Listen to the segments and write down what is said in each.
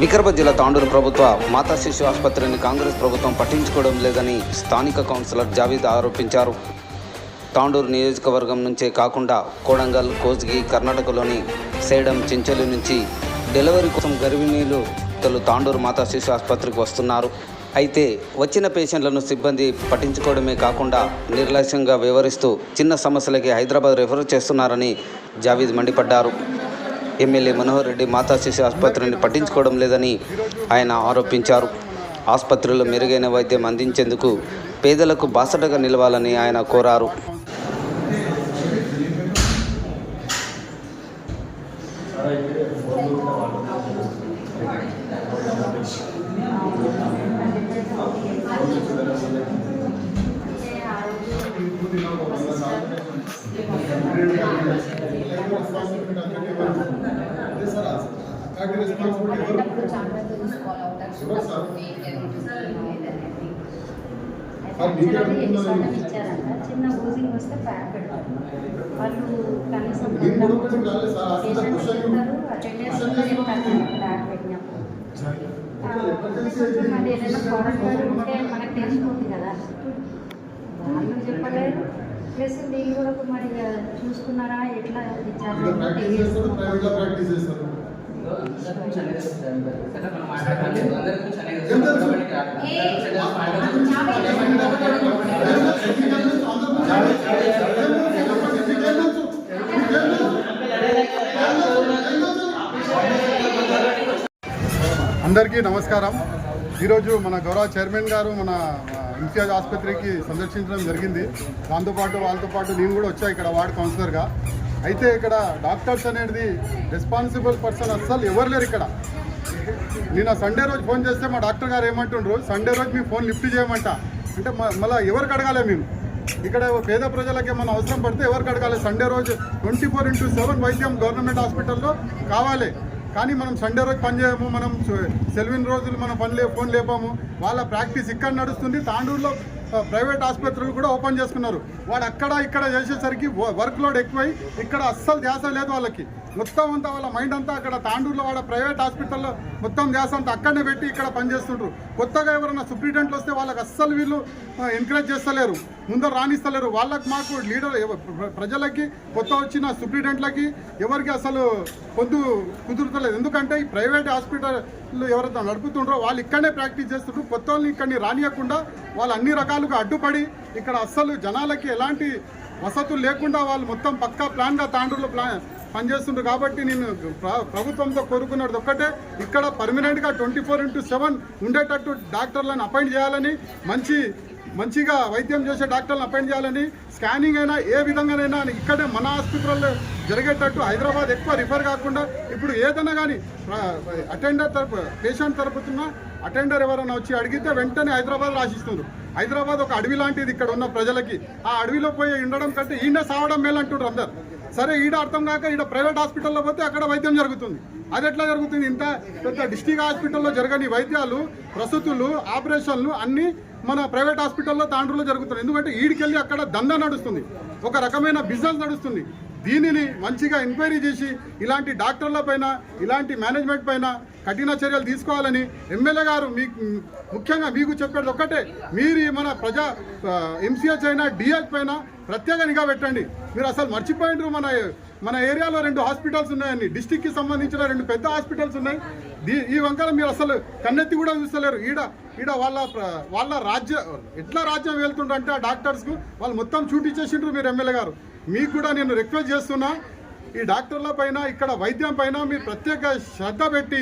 వికారాబాద్ జిల్లా తాండూరు ప్రభుత్వ మాతా శిశు ఆసుపత్రిని కాంగ్రెస్ ప్రభుత్వం పట్టించుకోవడం లేదని స్థానిక కౌన్సిలర్ జావీద్ ఆరోపించారు. తాండూరు నియోజకవర్గం నుంచే కాకుండా కోడంగల్, కోస్గి, కర్ణాటకలోని సేడం, చించలి నుంచి డెలివరీ కోసం గర్భిణీలు తాండూరు మాతా శిశు ఆసుపత్రికి వస్తున్నారు. అయితే వచ్చిన పేషెంట్లను సిబ్బంది పట్టించుకోవడమే కాకుండా నిర్లక్ష్యంగా వ్యవహరిస్తూ చిన్న సమస్యలకి హైదరాబాద్ రెఫర్ చేస్తున్నారని జావీద్ మండిపడ్డారు. ఎమ్మెల్యే మనోహర్ రెడ్డి మాతా శిశు ఆసుపత్రిని పట్టించుకోవడం లేదని ఆయన ఆరోపించారు. ఆసుపత్రిలో మెరుగైన వైద్యం అందించేందుకు పేదలకు బాసటగా నిలవాలని ఆయన కోరారు. చిన్న ఊజింగ్ వస్తే ప్యాక్ పెడతారు వాళ్ళు. కనీసం ప్యాక్ పెట్టినప్పుడు మరి ఏదైనా ప్రోడక్ట్ ఉంటే మనకు తెలిసిపోతుంది కదా, వాళ్ళు చెప్పలేరు. ప్లస్ దీన్ని కూడా మరి చూసుకున్నారా ఎట్లా అందరికీ నమస్కారం. ఈరోజు మన గౌరవ చైర్మన్ గారు మన ఇన్ఛార్జ్ ఆసుపత్రికి సందర్శించడం జరిగింది. వాళ్ళతో పాటు నేను కూడా వచ్చా ఇక్కడ వార్డ్ కౌన్సిలర్గా. అయితే ఇక్కడ డాక్టర్స్ అనేది రెస్పాన్సిబుల్ పర్సన్ అస్సలు ఎవరు లేరు ఇక్కడ. నేను సండే రోజు ఫోన్ చేస్తే మా డాక్టర్ గారు ఏమంటుండ్రు, సండే రోజు మీ ఫోన్ లిఫ్ట్ చేయమంట. అంటే మళ్ళీ ఎవరికి అడగాలి మేము? ఇక్కడ పేద ప్రజలకి మన అవసరం పడితే ఎవరికి అడగాలి? సండే రోజు 24/7 వైద్యం గవర్నమెంట్ హాస్పిటల్లో కావాలి. కానీ మనం సండే రోజు పని చేయము, మనం సెలవిన రోజులు మనం ఫోన్ లేపాము. వాళ్ళ ప్రాక్టీస్ ఇక్కడ నడుస్తుంది. తాండూరులో ప్రైవేట్ ఆసుపత్రులు కూడా ఓపెన్ చేసుకున్నారు. వాడు అక్కడ ఇక్కడ చేసేసరికి వర్క్ లోడ్ ఎక్కువై ఇక్కడ అస్సలు ధ్యాస లేదు వాళ్ళకి. మొత్తం అంతా వాళ్ళ మైండ్ అంతా అక్కడ తాండూరులో వాళ్ళ ప్రైవేట్ హాస్పిటల్లో మొత్తం ధ్యాస అంతా అక్కడనే పెట్టి ఇక్కడ పనిచేస్తుంటారు. కొత్తగా ఎవరైనా సూపరింటెండెంట్లు వస్తే వాళ్ళకి అస్సలు వీళ్ళు ఎంకరేజ్ చేస్తలేరు, ముందర రాణిస్తలేరు. వాళ్ళకి మాకు లీడర్ ప్రజలకి కొత్త వచ్చిన సూపరింటెండెంట్లకి ఎవరికి అసలు పొద్దు కుదురుతలేదు. ఎందుకంటే ఈ ప్రైవేట్ హాస్పిటల్ ఎవరైతే నడుపుతుండ్రో వాళ్ళు ఇక్కడనే ప్రాక్టీస్ చేస్తుంటారు. కొత్త వాళ్ళని ఇక్కడిని రానియకుండా వాళ్ళు అన్ని రకాలుగా అడ్డుపడి ఇక్కడ అస్సలు జనాలకి ఎలాంటి వసతులు లేకుండా వాళ్ళు మొత్తం పక్కా ప్లాన్గా తాండూరులో పనిచేస్తుండ్రు. కాబట్టి నేను ప్రభుత్వంతో కోరుకున్నది ఒక్కటే, ఇక్కడ పర్మనెంట్గా 24/7 ఉండేటట్టు డాక్టర్లను అపాయింట్ చేయాలని, మంచిగా వైద్యం చేసే డాక్టర్లను అపాయింట్ చేయాలని, స్కానింగ్ అయినా ఏ విధంగానైనా ఇక్కడే మన హాస్పిటల్లో జరిగేటట్టు, హైదరాబాద్ ఎక్కువ రిఫర్ కాకుండా. ఇప్పుడు ఏదైనా కానీ అటెండర్ తరపు పేషెంట్ తరపుతున్న అటెండర్ ఎవరైనా వచ్చి అడిగితే వెంటనే హైదరాబాద్ రాసిస్తున్నారు. హైదరాబాద్ ఒక అడవి లాంటిది ఇక్కడ ఉన్న ప్రజలకి. ఆ అడవిలో పోయి ఉండడం కంటే ఈయన సావడం మేలంటున్నారు అందరు. సరే, ఈడ అర్థం కాక ఈడ ప్రైవేట్ హాస్పిటల్లో పోతే అక్కడ వైద్యం జరుగుతుంది. అది ఎట్లా జరుగుతుంది? ఇంత పెద్ద డిస్ట్రిక్ట్ హాస్పిటల్లో జరగని వైద్యాలు, ప్రసూతులు, ఆపరేషన్లు అన్నీ మన ప్రైవేట్ హాస్పిటల్లో తాండూరులో జరుగుతున్నాయి. ఎందుకంటే ఈడికెళ్ళి అక్కడ దందా నడుస్తుంది, ఒక రకమైన బిజినెస్ నడుస్తుంది. దీనిని మంచిగా ఎంక్వైరీ చేసి ఇలాంటి డాక్టర్ల పైన, ఇలాంటి మేనేజ్మెంట్ పైన కఠిన చర్యలు తీసుకోవాలని ఎమ్మెల్యే గారు ముఖ్యంగా మీకు చెప్పేది ఒక్కటే, మీరు మన ఎంసీహెచ్ అయినా డిహెచ్ పైన ప్రత్యేక నిఘా పెట్టండి. మీరు అసలు మర్చిపోయినరు, మన ఏరియాలో 2 హాస్పిటల్స్ ఉన్నాయండి. డిస్టిక్కి సంబంధించిన 2 పెద్ద హాస్పిటల్స్ ఉన్నాయి. ఈ వంకల మీరు అసలు కన్నెత్తి కూడా చూస్తలేరు. ఈడ వాళ్ళ ఎట్లా రాజ్యం వెళ్తుండంటే ఆ డాక్టర్స్కు వాళ్ళు మొత్తం చూటిచ్చేసిండ్రు. మీరు ఎమ్మెల్యే గారు, మీకు కూడా నేను రిక్వెస్ట్ చేస్తున్నా, ఈ డాక్టర్ల పైన, ఇక్కడ వైద్యం పైన మీరు ప్రత్యేక శ్రద్ధ పెట్టి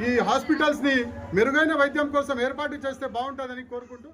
ఈ హాస్పిటల్స్ని మెరుగైన వైద్యం కోసం ఏర్పాటు చేస్తే బాగుంటుందని కోరుకుంటూ